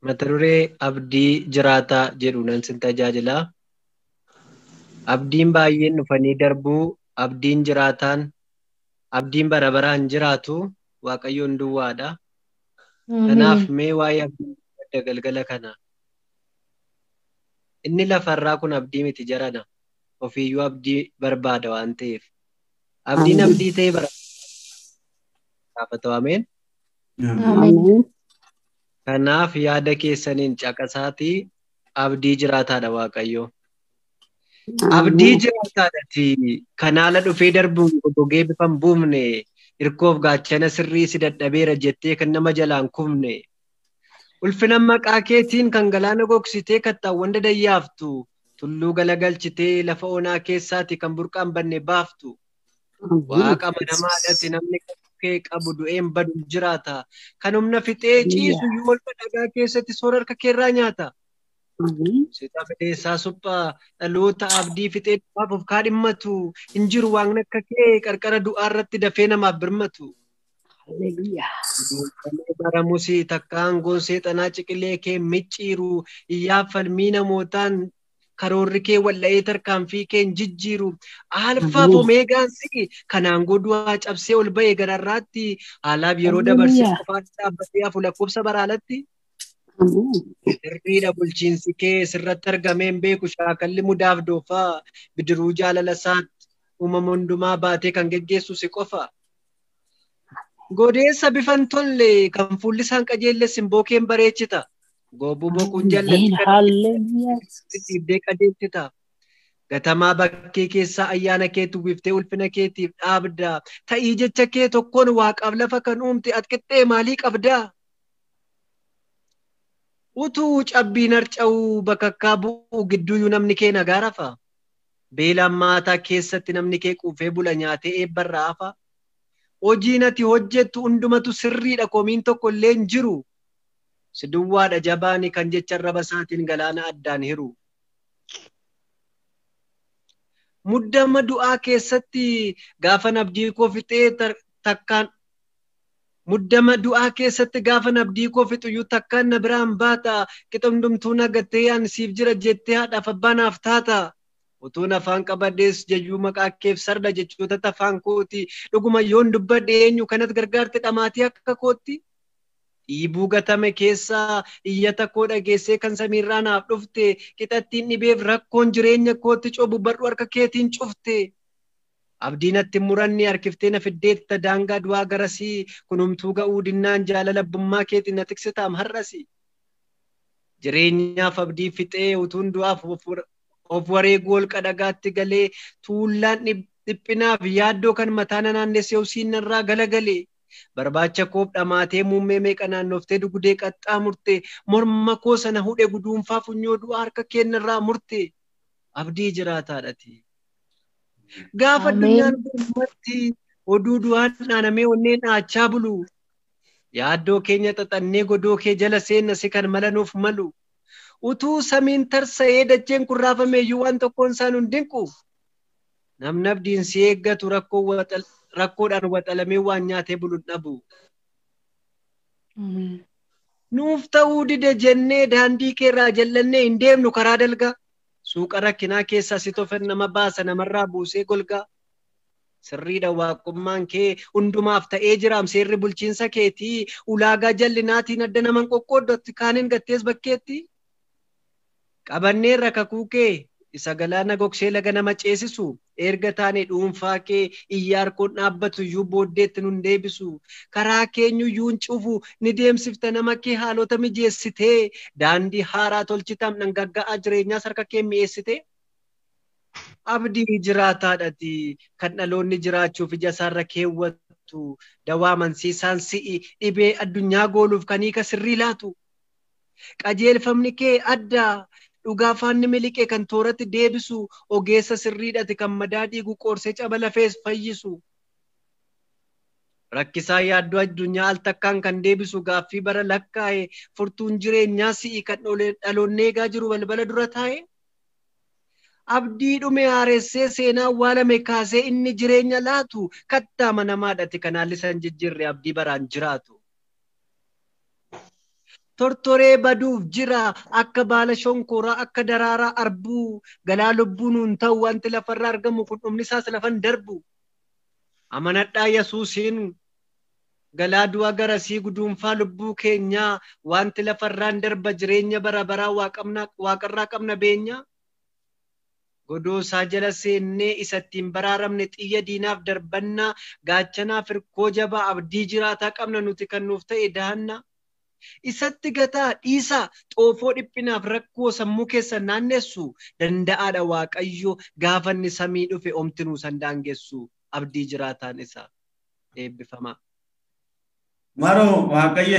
Mata duree abdii jiraataa jedhuun sin tajaajila. Abdiin baay'een dhufanii darbuu, abdiin jiraataan, abdiin bara baraan jiraatu Waaqayyoon duwwaadha. Kanaaf mee waa'ee abdii adda galgala kana. Inni lafarraa kun abdii miti jarana. Ofiiyyuu abdii barbaada waan ta'eef. Abdiin abdii ta'e bara gaafatawameen. Kanaaf yaada keessaniin caqasaatii abdii jiraataadha Waaqayyo. Abdii jiraataadhaati kan haala dhufee darbuun gogee bifa hin buufne hirkoof gaachana sirrii si dadhabeera jettee kan nama jalaan kufne. Ulfina maqaa keetiin kan galaana gogsitee kattaawwan dadayyaaftu tulluu galagalchitee lafa onaa keessaati kan burqaan banne baaftu. Waaqa amanamaadhaati namni kee qabu du'een badu jiraata. Kan humna fixee ciisu yoo dhagaa keessatti soora harka keerraa nyaata. Seetaa fideessaa suphaa dhaloota abdii fixee dhufaaf of kaadhimmatu hin jiru waaqni akka kee qarqara du'aa irratti dafee namaaf birmatu. Baramusii takka aangoon seexanaa ciqilee kee micciiru iyyaa falmii namootaan karoorri kee walla'ee tarkaanfii kee hin jijjiiru. Alfaaf omeegaan si'i kan aangoo du'aa cabsee ol ba'e gararraatti haalaaf yeroo dabarsee qofaan dhaabbatee hafu lakkoofsa baraalatti. Sirriidha bulchiinsi kee sirratti argameen beeku shaakalli mudaaf doofaa bidiruu jaalala isaatti uumama hundumaa baatee kan geggeessu si qofa. Godeessa bifan tolle kan fuulli isaan qajeelle simbookeen bareechita. Goobuu boquun jaallatee qajeelchita. Gatamaa bakkee keessaa ayyaana keetu biftee ulfina keetiif dhaabda. Ta'ii jecha kee tokkoon waaqaaf lafa kan uumte ati qixxee maalii qabdaa? Utuu cabbiin harca'uu bakakkaa bu'u gidduuyyuu namni kee nagaa rafa. Beelaan maataa keessatti namni kee quufee bula nyaatee eebbarraa hafa. Hojiin ati hojjettu hundumatu sirriidha komiin tokko illee hin jiru. Si duwwaadha jabaani kan jecha arraba isaatiin galaana addaan hiru. Muddama du'aa keessatti gaafa abdii koo fixee takkaan muddama du'aa keessatti gaafa abdii koo fixuyyuu takkaan na biraan baata. Qixa hundumtuu nagattee aan siif jira jettee haadhaaf abbaanaaf taata. Utuun afaan qabadhees jayyuu maqaa keef sarda jechoota afaan kooti. Dhuguma yoon dubbadhe eenyu kanatti gargaarte dhamaatii akka kootti. Dhiibuu gatame keessaa iyyata koo dhageessee kan samiirraa naaf dhufte. Qixattiin dhibeef rakkoon jireenya kootti cobu badhu harka keetiin cufte. Abdiin atti muranni harkiftee na fiddeetta daangaa du'aa garasii. Kunumtuu ga'uu dinnaan jaalala abbummaa keetiin na tiksitaam har'asi. Jireenyaaf abdii fixee utuun du'aaf of wareeguu holqa dhagaatti galee tuullaan dhiphinaaf yaaddoo kan mataa naannessee usiin irraa galagalee. Barbaacha koof dhamaatee muummee meeqa naannoftee dugdee qaxxaamurte. Morma koo sana hudhe guduunfaa funyoo du'aa harka keenyarraa murte. Abdii jiraataadhati. Gaafa addunyaan gurmatti oduu du'aan dhaanamee onneen dhaachaa bulu. Yaaddoo keenya xaxannee godoo kee jala seenna si kan malanuuf malu. Utuu samiin tarsa'ee dacheen kurraafameeyyuu waan tokkoon isaan hin dinqu. Namni abdiin si eeggatu rakkoodhaan waxalamee waan nyaatee bulu dhabu. Nuuf ta'uu dide jennee daandii keerraa jallannee hin deemnu karaa dalgaa. Suuqa rakkinaa keessaa si tofan nama baasa namarraa buusee golgaa. Sirriidha waaqummaan kee hundumaaf ta'ee jiraam seerri bulchiinsa keetii. Ulaagaa jallinaatiin adda naman qoqqooddatti kaaniin gattees bakkeetti. Qabanneerra kakuu kee isa galaana gogsee laga nama ceesisu. Erga taane dhuunfaa kee iyyaarkoon dhaabbatu iyyuu booddeetti nun deebisu. Karaa keenyu iyyuu hin cufu ni deemsifta nama kee haalota mijeessitee. Daandii haaraa tolchitam dhangagga'aa jireenyaas harka kee mi'eessite. Abdii jiraataadhati kan dhaloonni jiraachuuf ija isaarra keewwatu. Dawaa amansiisaan si'i dhibee addunyaa gooluuf kan hiika sirrii laatu. Qajeelfamni kee addaa. Dhugaa faanni miliqee kan tooratti deebisu ogeessa sirriidhati kan madaa dhiigu qorsee caba lafees fayyisu. Rakkisaa yaaddoo addunyaa al takkaan kan deebisu gaaffii bara lakkaa'e furtuun jireenyaa si'i kan dhaloonni eegaa jiru balbala dura taa'e. Abdii dhume haaressee seenaa awwaalame kaasee inni jireenya laatu kattaa amanamaadhati kan haalli san jijjiirre abdii baraan jiraatu. tortoree baduuf jira akka baala shonkoraa akka daraaraa arbuu galaa lubbuun hin ta'u wanti lafarraa argamu kun dhumni isaas lafan darbu amanadhaa Yesuusiin galaa du'a garasii guduunfaa lubbuu keenyaa wanti lafarraan darba jireenya bara baraa waaqarraa qabna beenya godoosaa jala seennee isattiin baraaramne xiyya diinaaf darbannaa gaachanaaf hirkoo jabaa abdii jiraataa qabna nuti kan nuuf ta'e dahannaa isatti gataa dhiisaa xoofoo dhiphinaaf rakkoo sammuu keessa naannessu danda'aadha Waaqayyo gaafanni samii dhufe omtinuu san daangessu abdii jiraataan isaa eebbifamaa. Maro Waaqayyo